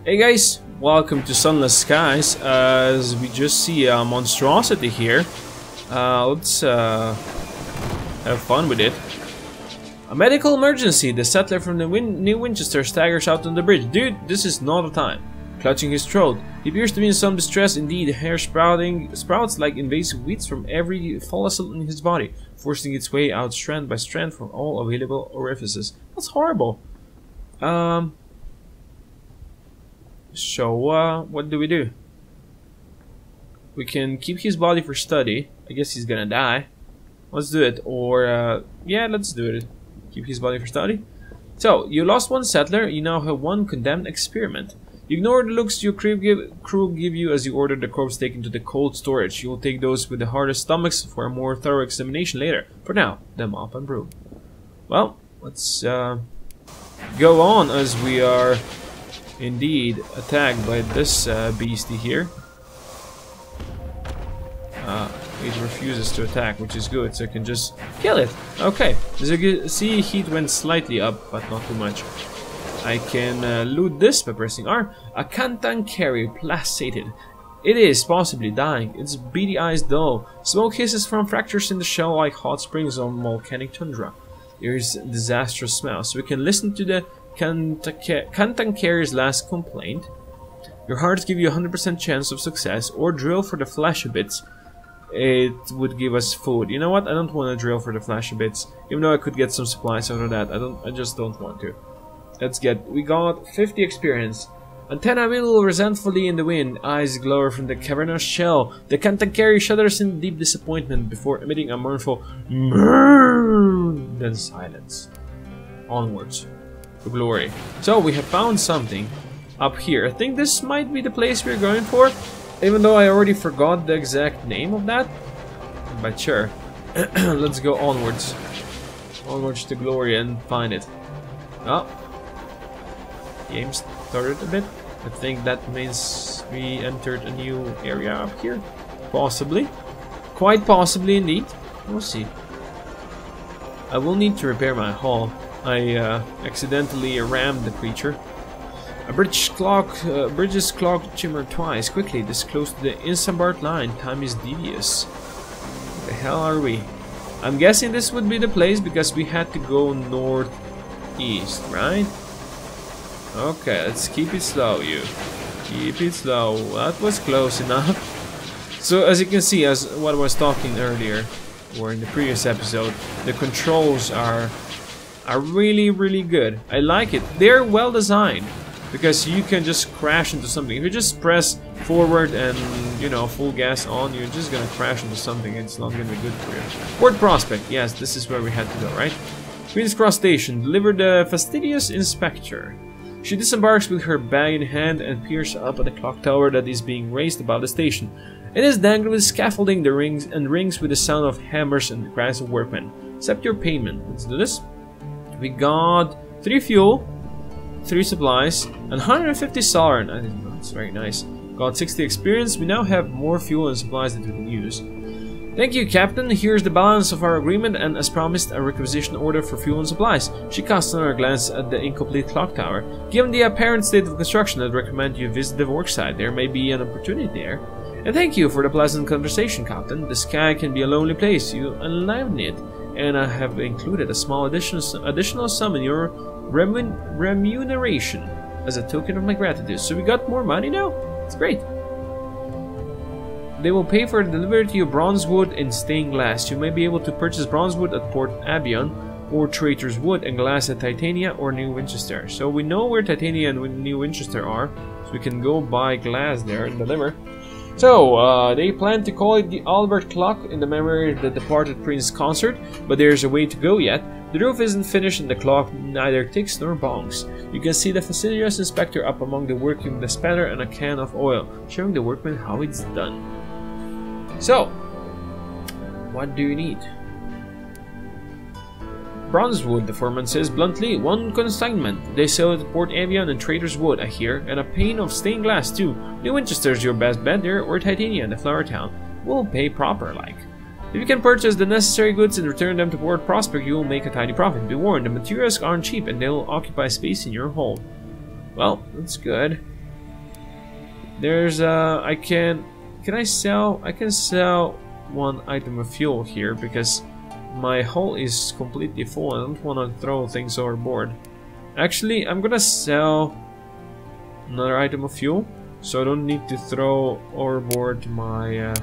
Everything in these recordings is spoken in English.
Hey guys, welcome to Sunless Skies. As we just see a monstrosity here, let's have fun with it. A medical emergency. The settler from the New Winchester staggers out on the bridge. Dude, this is not the time. Clutching his throat, he appears to be in some distress indeed. Hair sprouts like invasive weeds from every follicle in his body, forcing its way out strand by strand from all available orifices. That's horrible. So, what do? We can keep his body for study. I guess he's gonna die. Let's do it. Or, yeah, let's do it. Keep his body for study. So, you lost one settler, you now have one condemned experiment. You ignore the looks your crew give you as you order the corpse taken to the cold storage. You will take those with the hardest stomachs for a more thorough examination later. For now, the mop and brew. Well, let's go on as we are indeed attacked by this beastie here. It refuses to attack, which is good, so I can just kill it. Okay, as you can see, heat went slightly up, but not too much. I can loot this by pressing R. A cantankerry placated. It is possibly dying. Its beady eyes dull. Smoke hisses from fractures in the shell like hot springs on volcanic tundra. There is a disastrous smell, so we can listen to the cantankerry's last complaint. Your hearts give you a 100% chance of success, or drill for the flesh bits. It would give us food. You know what? I don't want to drill for the flesh bits, even though I could get some supplies out of that. I just don't want to. We got 50 experience. Antenna wiggle resentfully in the wind. Eyes glower from the cavernous shell. The cantankerry shudders in deep disappointment before emitting a mournful murr, then silence. Onwards to glory. So we have found something up here. I think this might be the place we're going for, even though I already forgot the exact name of that. But sure. Let's go onwards. Onwards to glory and find it. Oh. Game started a bit. I think that means we entered a new area up here. Possibly. Quite possibly indeed. We'll see. I will need to repair my hull. I accidentally rammed the creature. A bridge's clock shimmered twice. Quickly, this close to the Insambart line. Time is devious. Where the hell are we? I'm guessing this would be the place because we had to go northeast, right? Okay, let's keep it slow, you. Keep it slow. That was close enough. So, as you can see, as what I was talking earlier, or in the previous episode, the controls are really, really good. I like it. They're well designed because you can just crash into something. If you just press forward and, you know, full gas on, you're just gonna crash into something. It's not gonna be good for you. Port Prospect. Yes, this is where we had to go, right? Queen's Cross Station. Deliver the fastidious inspector. She disembarks with her bag in hand and peers up at the clock tower that is being raised above the station. It is dangled with scaffolding, the rings with the sound of hammers and the cries of workmen. Accept your payment. Let's do this. We got 3 fuel, 3 supplies, and 150 solar. That's very nice. Got 60 experience. We now have more fuel and supplies that we can use. Thank you, Captain. Here's the balance of our agreement and, as promised, a requisition order for fuel and supplies. She casts another glance at the incomplete clock tower. Given the apparent state of construction, I'd recommend you visit the worksite. There may be an opportunity there. And thank you for the pleasant conversation, Captain. The sky can be a lonely place. You enliven it. And I have included a small additional sum in your remuneration as a token of my gratitude. So we got more money now? It's great. They will pay for the delivery to you bronze wood and stained glass. You may be able to purchase bronze wood at Port Albion, or Traitor's Wood and glass at Titania or New Winchester. So we know where Titania and New Winchester are, so we can go buy glass there and deliver. So, they plan to call it the Albert Clock in the memory of the departed Prince concert, but there's a way to go yet. The roof isn't finished and the clock neither ticks nor bongs. You can see the fastidious inspector up among the working with a spanner and a can of oil, showing the workmen how it's done. So, what do you need? Bronze wood, the foreman says bluntly. 1 consignment. They sell it at Port Avion and Trader's Wood, I hear, and a pane of stained glass too. New Winchester's your best bet there, or Titania, the flower town. We'll pay proper, like. If you can purchase the necessary goods and return them to Port Prospect, you will make a tidy profit. Be warned, the materials aren't cheap and they'll occupy space in your home. Well, that's good. There's can I sell? I can sell one item of fuel here because my hull is completely full. I don't want to throw things overboard. Actually, I'm gonna sell another item of fuel, so I don't need to throw overboard my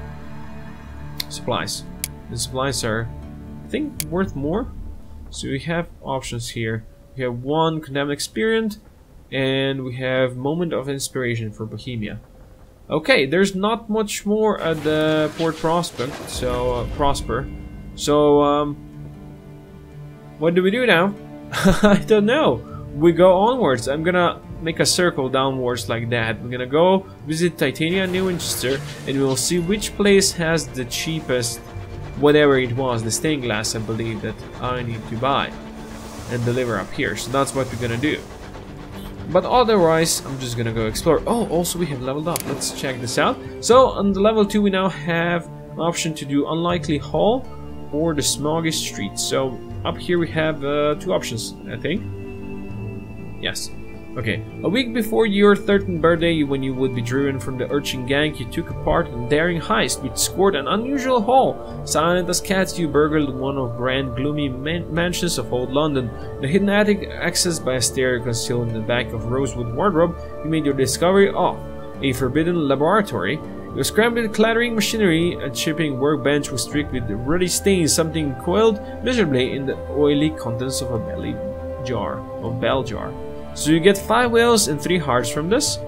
supplies. The supplies are, I think, worth more. So we have options here. We have one condemned experience, and we have moment of inspiration for Bohemia. Okay, there's not much more at the Port Prosper. So what do we do now? I don't know. We go onwards. I'm gonna make a circle downwards like that. We're gonna go visit Titania and New Winchester, and we'll see which place has the cheapest, whatever it was, the stained glass, I believe, that I need to buy and deliver up here. So that's what we're gonna do. But otherwise, I'm just gonna go explore. Oh, also we have leveled up. Let's check this out. So on the level 2, we now have an option to do unlikely hall or the smoggiest street. So up here we have 2 options, I think. Yes. Okay. A week before your 13th birthday, when you would be driven from the urchin gang, you took part in a daring heist which scored an unusual haul. Silent as cats, you burgled one of grand gloomy mansions of old London. The hidden attic, accessed by a stair concealed in the back of rosewood wardrobe, you made your discovery of a forbidden laboratory. Your scrambled clattering machinery, a chipping workbench was streaked with ruddy stains, something coiled miserably in the oily contents of a bell jar. So you get 5 whales and 3 hearts from this,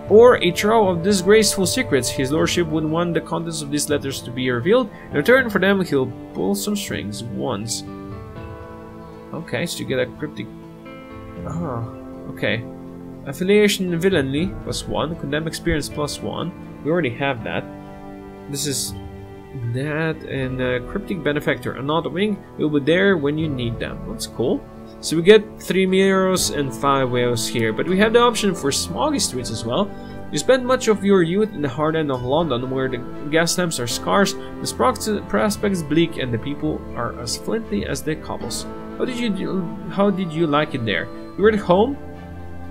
or a trove of disgraceful secrets. His lordship would want the contents of these letters to be revealed. In return for them, he'll pull some strings once. Okay, so you get a cryptic... okay. Affiliation villainy +1, condemned experience +1. We already have that. This is that, and cryptic benefactor. Another wing will be there when you need them. That's cool. So we get 3 mirrors and 5 whales here, but we have the option for smoggy streets as well. You spend much of your youth in the hard end of London, where the gas lamps are scarce, the prospects bleak, and the people are as flinty as the cobbles. How did you like it there? You were at home?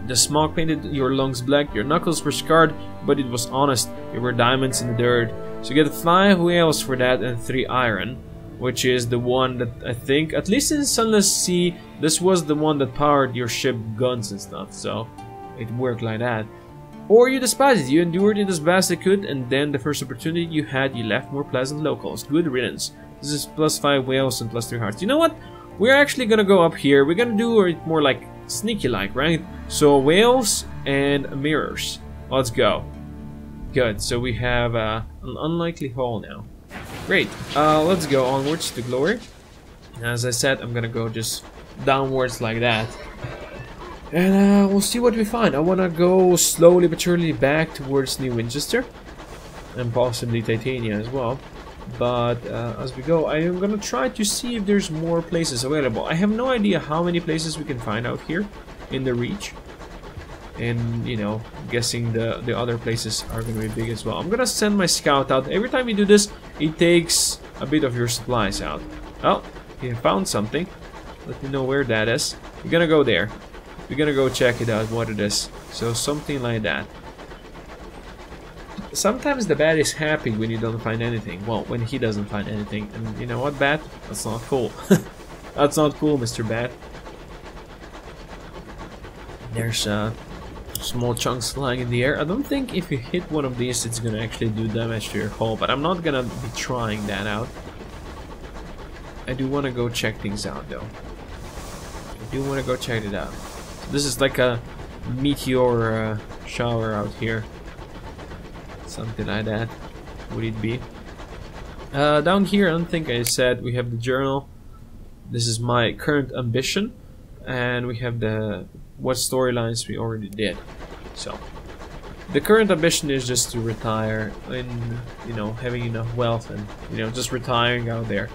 The smog painted your lungs black, your knuckles were scarred, but it was honest. There were diamonds in the dirt. So you get 5 whales for that and 3 iron, which is the one that I think, at least in Sunless Sea, this was the one that powered your ship guns and stuff, so it worked like that. Or you despised it, you endured it as best as you could, and then the first opportunity you had, you left more pleasant locals. Good riddance. This is +5 whales and +3 hearts. You know what? We're actually gonna go up here. We're gonna do it more like sneaky-like, right? So whales and mirrors. Let's go. Good, so we have an unlikely haul now. Great, let's go onwards to glory. As I said, I'm gonna go just downwards like that. And we'll see what we find. I wanna go slowly but surely back towards New Winchester. And possibly Titania as well. But as we go, I am gonna try to see if there's more places available. I have no idea how many places we can find out here in the Reach. And, you know, guessing the other places are gonna be big as well. I'm gonna send my scout out. Every time you do this, it takes a bit of your supplies out. Oh, you found something. Let me know where that is. We're gonna go there. We're gonna go check it out, what it is. So something like that. Sometimes the bat is happy when you don't find anything. Well, when he doesn't find anything. And you know what, bat? That's not cool. That's not cool, Mr. Bat. There's small chunks flying in the air. I don't think if you hit one of these, it's gonna actually do damage to your hull. But I'm not gonna be trying that out. I do want to go check things out, though. I do want to go check it out. This is like a meteor shower out here. Something like that. Would it be? Down here, I don't think I said, we have the journal. This is my current ambition. And we have the what storylines we already did. So the current ambition is just to retire and, you know, having enough wealth and, you know, just retiring out there.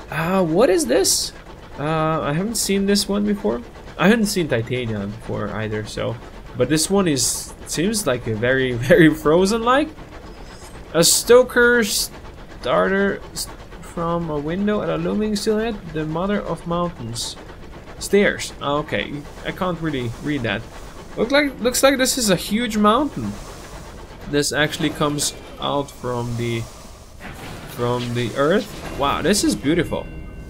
What is this? I haven't seen this one before. I haven't seen Titania before either, so, but this one seems like a very, very Frozen-like. A stoker starter from a window at a looming silhouette, the mother of mountains. Stairs. Okay, I can't really read that. Looks like this is a huge mountain. This actually comes out from the earth. Wow, this is beautiful.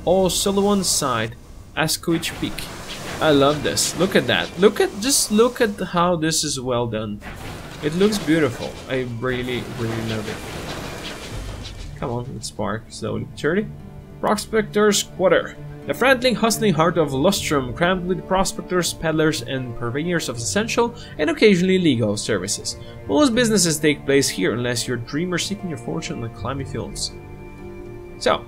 Oh, Sullivan side, Asquith Peak. I love this. Look at that. Just look at how this is well done. It looks beautiful. I really love it. Come on, let's spark slowly but surely. Prospector's Quarter. The frantic, hustling heart of Lustrum, crammed with prospectors, peddlers, and purveyors of essential and occasionally legal services. Most businesses take place here unless you're a dreamer seeking your fortune in the climby fields. So,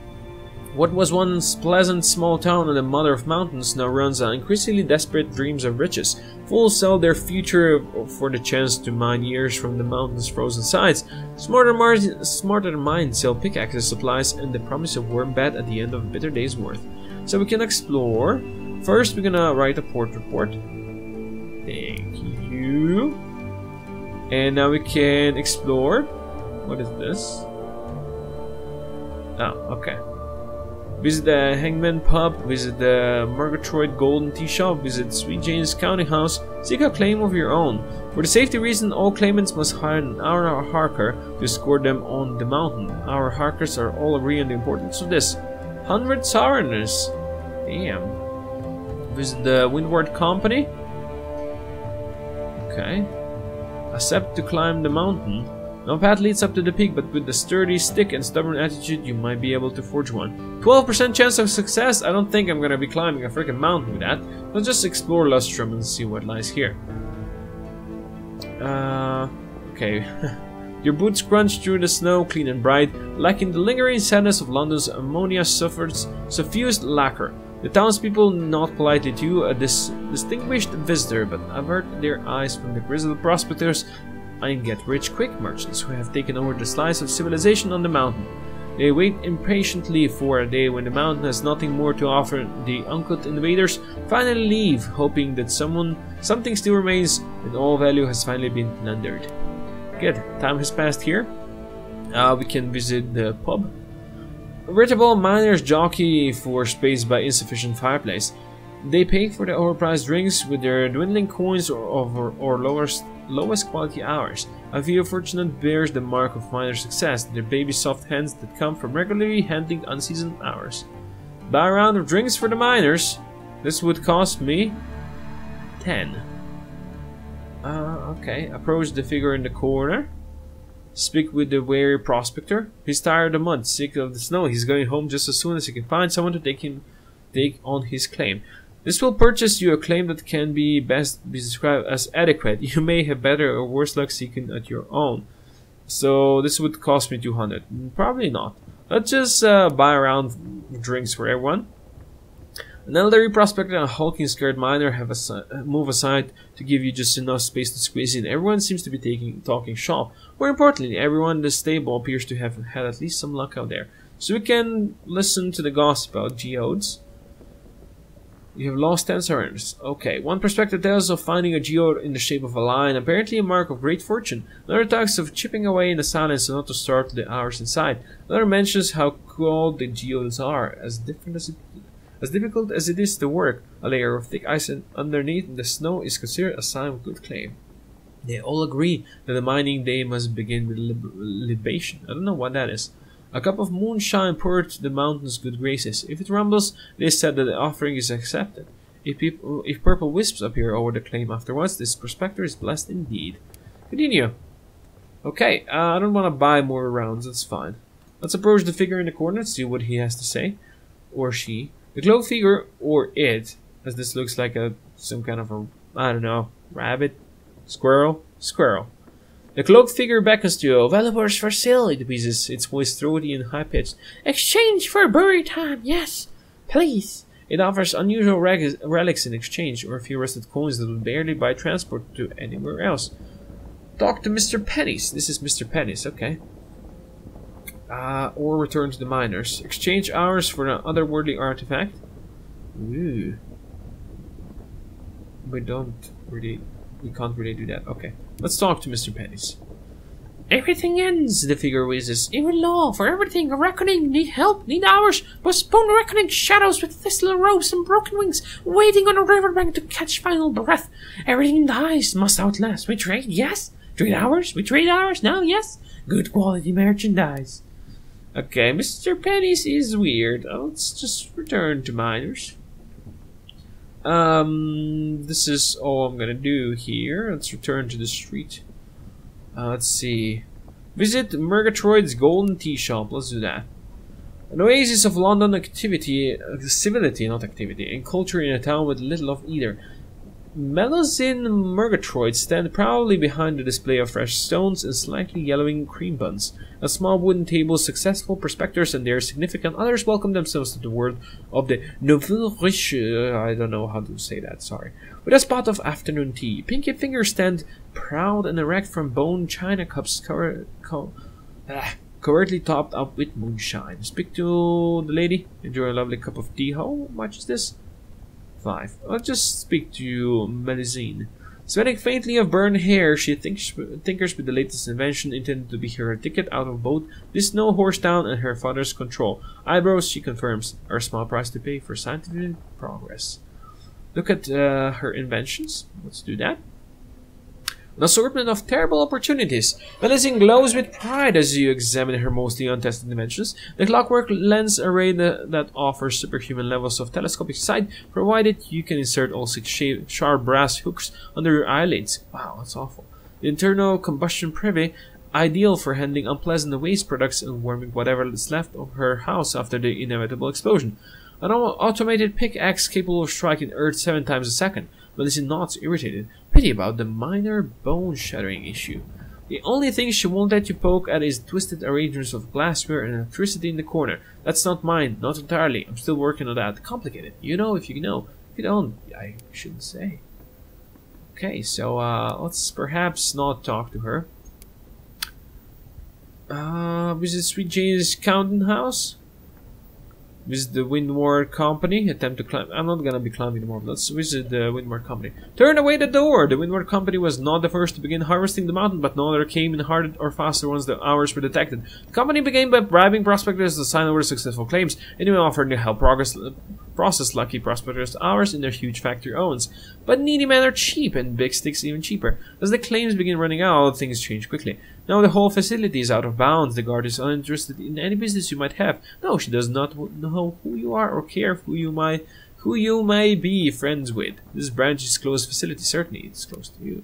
what was once pleasant small town on the mother of mountains now runs on increasingly desperate dreams of riches. Fools sell their future for the chance to mine years from the mountain's frozen sides. Smarter minds sell pickaxes, supplies, and the promise of warm bed at the end of a bitter day's work. So we can explore. First, we're gonna write a port report. Thank you. And now we can explore. What is this? Oh, okay. Visit the Hangman Pub, visit the Murgatroyd Golden Tea Shop, visit Sweet Jane's Counting House, seek a claim of your own. For the safety reason, all claimants must hire an hour harker to escort them on the mountain. Our harkers are all agree on the importance of this. 100 sovereigns. Damn. Visit the Windward Company. Okay. Accept to climb the mountain. No path leads up to the peak, but with a sturdy stick and stubborn attitude, you might be able to forge one. 12% chance of success? I don't think I'm gonna be climbing a freaking mountain with that. Let's just explore Lustrum and see what lies here. Okay. Your boots crunch through the snow, clean and bright, lacking the lingering sadness of London's suffused lacquer. The townspeople nod politely to you, a distinguished visitor, but avert their eyes from the grizzled prospectors and get-rich-quick merchants who have taken over the slice of civilization on the mountain. They wait impatiently for a day when the mountain has nothing more to offer. The uncut invaders finally leave, hoping that something still remains and all value has finally been plundered. Good, time has passed here. We can visit the pub. Irritable miners jockey for space by insufficient fireplace. They pay for the overpriced drinks with their dwindling coins or lowest quality hours. A few fortunate bears the mark of minor success, their baby soft hands that come from regularly handling unseasoned hours. Buy a round of drinks for the miners. This would cost me 10. Okay, approach the figure in the corner. Speak with the wary prospector. He's tired of the mud, sick of the snow. He's going home just as soon as he can find someone to take on his claim. This will purchase you a claim that can best be described as adequate. You may have better or worse luck seeking at your own. So this would cost me 200. Probably not. Let's just buy a round of drinks for everyone. An elderly prospector and a hulking scared miner have move aside to give you just enough space to squeeze in. Everyone seems to be talking shop. More importantly, everyone in the stable appears to have had at least some luck out there. So we can listen to the gossip about geodes. You have lost 10 sovereigns. Okay, one prospector tells of finding a geode in the shape of a lion, apparently a mark of great fortune. Another talks of chipping away in the silence so not to startle the hours inside. Another mentions how cold the geodes are, as difficult as it is to work. A layer of thick ice underneath the snow is considered a sign of good claim. They all agree that the mining day must begin with libation. I don't know what that is. A cup of moonshine poured to the mountain's good graces. If it rumbles, they said that the offering is accepted. If purple wisps appear over the claim afterwards, this prospector is blessed indeed. Continue. Okay, I don't want to buy more rounds, that's fine. Let's approach the figure in the corner and see what he has to say. Or she. The cloaked figure, or it, as this looks like some kind of a, I don't know, rabbit? Squirrel? Squirrel. The cloaked figure beckons to you. Valuables for sale, it wheezes, its voice throaty and high-pitched. Exchange for buried time, yes, please. It offers unusual relics in exchange, or a few rusted coins that would barely buy transport to anywhere else. Talk to Mr. Pennies. This is Mr. Pennies, okay. Or return to the miners. Exchange hours for an otherworldly artifact. Ooh. We can't really do that. Okay. Let's talk to Mr. Pennies. Everything ends, the figure whizzes. Even law, for everything, a reckoning, need help, need hours, postpone reckoning, shadows with thistle robes and broken wings, waiting on a riverbank to catch final breath. Everything dies, must outlast, betrayed, yes? $3? We $3 now? Yes? Good quality merchandise. Okay, Mr. Pennies is weird. Let's just return to miners. This is all I'm gonna do here. Let's return to the street. Let's see. Visit Murgatroyd's Golden Tea Shop. Let's do that. An oasis of London civility, not activity, and culture in a town with little of either. Melusine Murgatroyd stand proudly behind the display of fresh stones and slightly yellowing cream buns. A small wooden table, successful prospectors and their significant others welcome themselves to the world of the nouvelle riche. I don't know how to say that, sorry. With a spot of afternoon tea. Pinky fingers stand proud and erect from bone china cups covertly topped up with moonshine. Speak to the lady. Enjoy a lovely cup of tea. How much is this? 5. I'll just speak to you, Melusine. Sweating faintly of burned hair, she tinkers with the latest invention intended to be her ticket out of both this snow horse town and her father's control. Eyebrows, she confirms, are a small price to pay for scientific progress. Look at her inventions. Let's do that. An assortment of terrible opportunities. Melusine glows with pride as you examine her mostly untested inventions. The clockwork lens array that offers superhuman levels of telescopic sight, provided you can insert all 6 sharp brass hooks under your eyelids. Wow, that's awful. The internal combustion privy, ideal for handling unpleasant waste products and warming whatever is left of her house after the inevitable explosion. An automated pickaxe capable of striking earth 7 times a second. Melusine nods, irritated. Pity about the minor bone-shattering issue. The only thing she won't let you poke at is twisted arrangements of glassware and electricity in the corner. That's not mine, not entirely. I'm still working on that. Complicated. You know if you know. If you don't, I shouldn't say. Okay, so let's perhaps not talk to her. Visit Sweet Jane's Counting House. Visit the Windward Company. Attempt to climb. I'm not gonna be climbing anymore. Let's visit the Windward Company. Turn away the door! The Windward Company was not the first to begin harvesting the mountain, but no other came in harder or faster once the hours were detected. The company began by bribing prospectors to sign over successful claims, and even offered to help process lucky prospectors' hours in their huge factory owns. But needy men are cheap, and big sticks even cheaper. As the claims begin running out, things change quickly. Now the whole facility is out of bounds. The guard is uninterested in any business you might have. No, she does not know who you are or care who you may be friends with. This branch is closed facility. Certainly, it's close to you.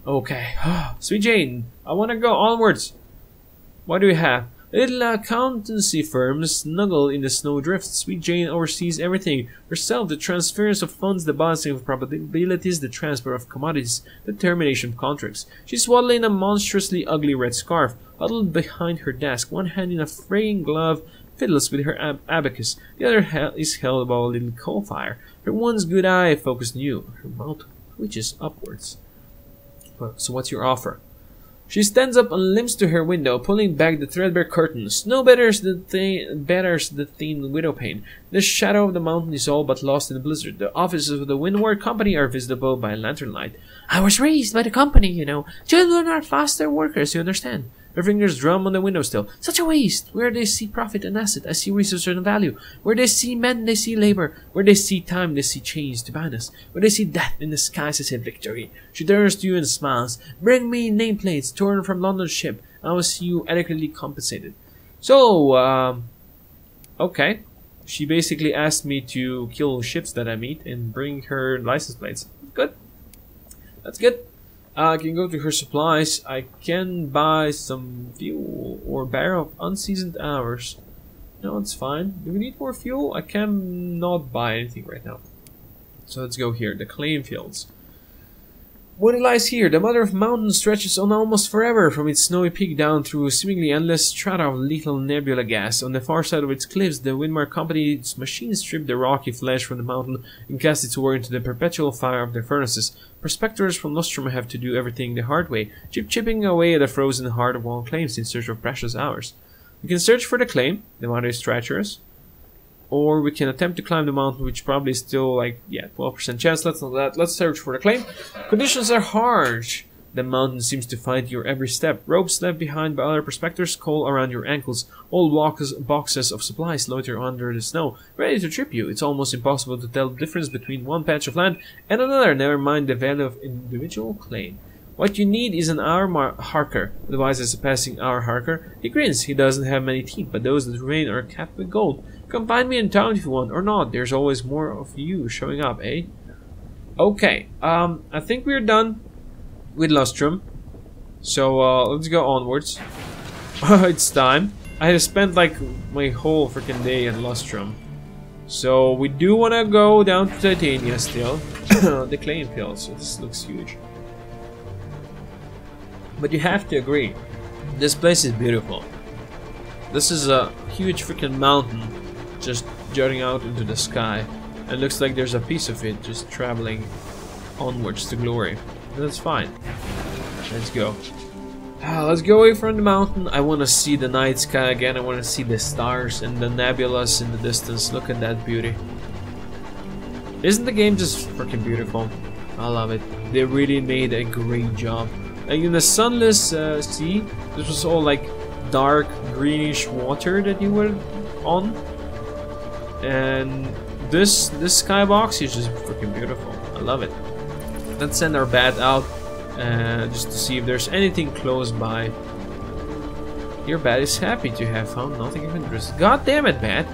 Okay. Sweet Jane, I want to go onwards. What do we have? A little accountancy firm snuggle in the snowdrift. Sweet Jane oversees everything herself: the transference of funds, the balancing of probabilities, the transfer of commodities, the termination of contracts. She's swaddled in a monstrously ugly red scarf, huddled behind her desk, one hand in a fraying glove, fiddles with her abacus. The other is held above a little coal fire. Her once good eye focused on you. Her mouth twitches upwards. So what's your offer? She stands up and limps to her window, pulling back the threadbare curtains. Snow batters the thin window pane. The shadow of the mountain is all but lost in the blizzard. The offices of the Windward Company are visible by lantern light. I was raised by the company, you know. Children are faster workers, you understand. Her fingers drum on the windowsill. Such a waste! Where they see profit and asset, I see resource and value. Where they see men, they see labor. Where they see time, they see change to bind us. Where they see death in the skies, they see victory. She turns to you and smiles. Bring me nameplates torn from London's ship. I will see you adequately compensated. So, okay. She basically asked me to kill ships that I meet and bring her license plates. Good. That's good. I can go to her supplies. I can buy some fuel or barrel of unseasoned hours. No, it's fine. Do we need more fuel? I cannot buy anything right now. So let's go here. The claim fields. What lies here? The mother of mountains stretches on almost forever from its snowy peak down through seemingly endless strata of lethal nebula gas. On the far side of its cliffs, the Windward Company's machines strip the rocky flesh from the mountain and cast its ore into the perpetual fire of their furnaces. Prospectors from Nostrum have to do everything the hard way, chipping away at the frozen heart of all claims in search of precious hours. We can search for the claim. The mountain is treacherous. Or we can attempt to climb the mountain, which probably is still like, 12% chance. Let's not that. Let's search for the claim. Conditions are harsh. The mountain seems to fight your every step. Ropes left behind by other prospectors coil around your ankles. Old boxes of supplies loiter under the snow, ready to trip you. It's almost impossible to tell the difference between one patch of land and another, never mind the value of individual claim. What you need is an hour harker. Advises a passing hour harker. He grins. He doesn't have many teeth, but those that remain are capped with gold. Come find me in town if you want, or not. There's always more of you showing up, eh? Okay, I think we're done with Lustrum. So, let's go onwards. It's time. I have spent like my whole freaking day at Lustrum. So, we do want to go down to Titania still. The claim field, so this looks huge. But you have to agree, this place is beautiful. This is a huge freaking mountain just jutting out into the sky. It looks like there's a piece of it just traveling onwards to glory. That's fine. Let's go. Let's go away from the mountain. I want to see the night sky again. I want to see the stars and the nebulas in the distance. Look at that beauty. Isn't the game just freaking beautiful? I love it. They really made a great job. Like in the Sunless Sea, this was all like dark greenish water that you were on. And this skybox is just freaking beautiful. I love it. Let's send our bat out just to see if there's anything close by. Your bat is happy to have found nothing of interest. God damn it, bat!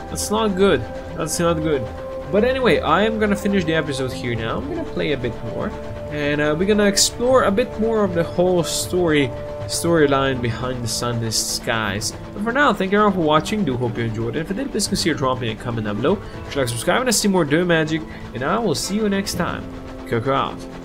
That's not good. That's not good. But anyway, I am gonna finish the episode here now. I'm gonna play a bit more, and we're gonna explore a bit more of the whole storyline behind the Sunless Skies. But for now, thank you all for watching. Do hope you enjoyed it. If you did, please consider dropping a comment down below. If you like, subscribe, and I see more doing magic. And I will see you next time. Koko out.